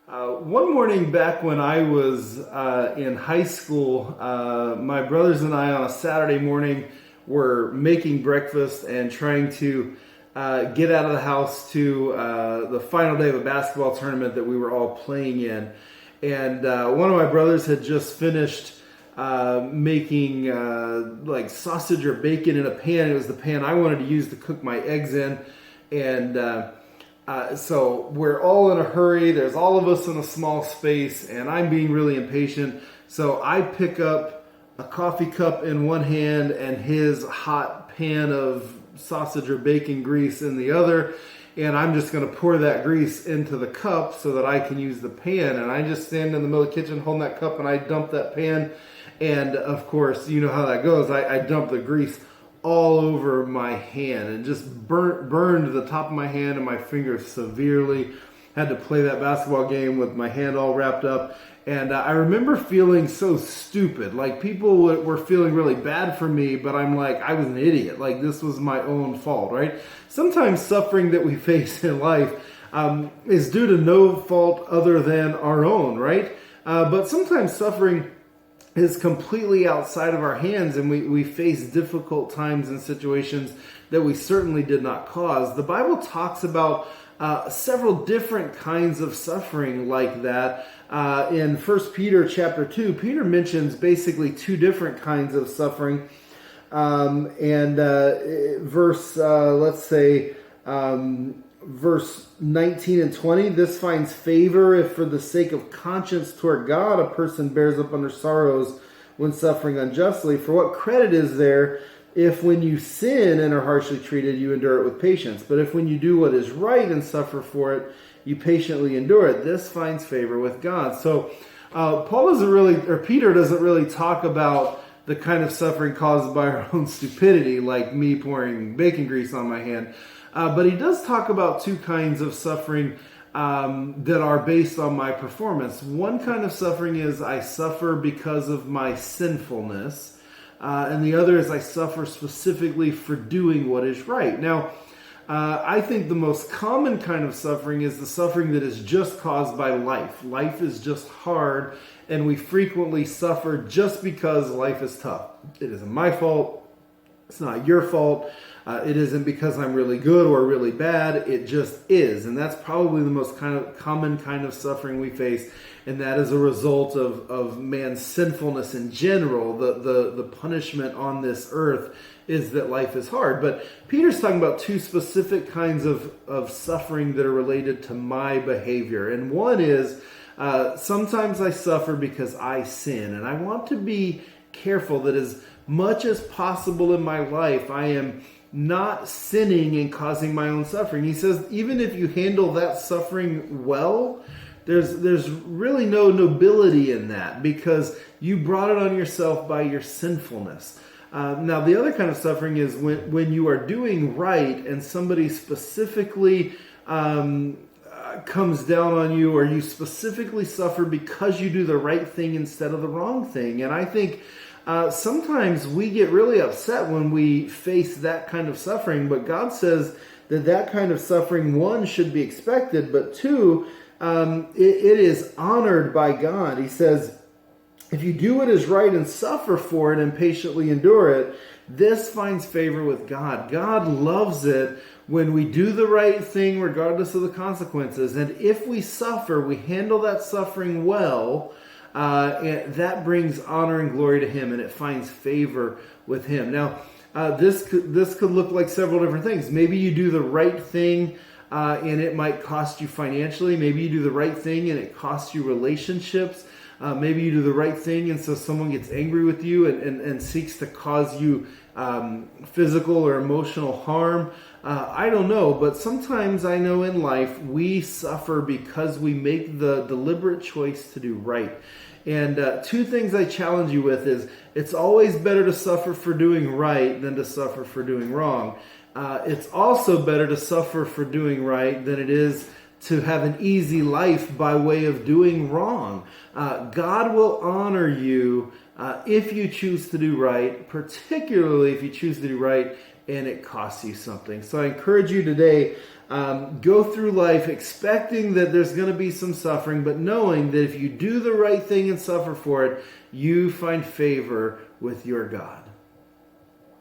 One morning back when I was in high school, my brothers and I on a Saturday morning were making breakfast and trying to get out of the house to the final day of a basketball tournament that we were all playing in. And one of my brothers had just finished making like sausage or bacon in a pan. It was the pan I wanted to use to cook my eggs in. And so we're all in a hurry. There's all of us in a small space, and I'm being really impatient. So I pick up a coffee cup in one hand and his hot pan of sausage or bacon grease in the other. And I'm just going to pour that grease into the cup so that I can use the pan. And I just stand in the middle of the kitchen holding that cup and I dump that pan. And of course, you know how that goes. I dump the grease all over my hand and just burned the top of my hand and my fingers severely. Had to play that basketball game with my hand all wrapped up. And I remember feeling so stupid. Like people were feeling really bad for me, but I'm like, I was an idiot. Like this was my own fault, right? Sometimes suffering that we face in life is due to no fault other than our own, right? But sometimes suffering is completely outside of our hands, and we face difficult times and situations that we certainly did not cause. The Bible talks about several different kinds of suffering like that. In 1 Peter chapter 2, Peter mentions basically two different kinds of suffering. Verse 19 and 20, this finds favor if for the sake of conscience toward God a person bears up under sorrows when suffering unjustly. For what credit is there if when you sin and are harshly treated, you endure it with patience? But if when you do what is right and suffer for it, you patiently endure it, this finds favor with God. So Peter doesn't really talk about the kind of suffering caused by our own stupidity, like me pouring bacon grease on my hand. But he does talk about two kinds of suffering that are based on my performance. One kind of suffering is I suffer because of my sinfulness, and the other is I suffer specifically for doing what is right. Now, I think the most common kind of suffering is the suffering that is just caused by life. Life is just hard, and we frequently suffer just because life is tough. It isn't my fault. It's not your fault. It isn't because I'm really good or really bad. It just is. And that's probably the most common kind of suffering we face. And that is a result of man's sinfulness in general. The punishment on this earth is that life is hard. But Peter's talking about two specific kinds of suffering that are related to my behavior. And one is sometimes I suffer because I sin. And I want to be careful that as much as possible in my life, I am not sinning and causing my own suffering. He says, even if you handle that suffering well, there's really no nobility in that because you brought it on yourself by your sinfulness. Now, the other kind of suffering is when you are doing right and somebody specifically comes down on you, or you specifically suffer because you do the right thing instead of the wrong thing. And I think sometimes we get really upset when we face that kind of suffering, but God says that kind of suffering, one, should be expected, but two, it is honored by God. He says, if you do what is right and suffer for it and patiently endure it, this finds favor with God. God loves it when we do the right thing regardless of the consequences. And if we suffer, we handle that suffering well, and that brings honor and glory to Him, and it finds favor with Him. Now, this could look like several different things. Maybe you do the right thing, and it might cost you financially. Maybe you do the right thing, and it costs you relationships. Maybe you do the right thing, and so someone gets angry with you and seeks to cause you physical or emotional harm. I don't know, but sometimes I know in life we suffer because we make the deliberate choice to do right. And two things I challenge you with is it's always better to suffer for doing right than to suffer for doing wrong. It's also better to suffer for doing right than it is to have an easy life by way of doing wrong. God will honor you if you choose to do right, particularly if you choose to do right and it costs you something. So I encourage you today, go through life expecting that there's going to be some suffering, but knowing that if you do the right thing and suffer for it, you find favor with your God.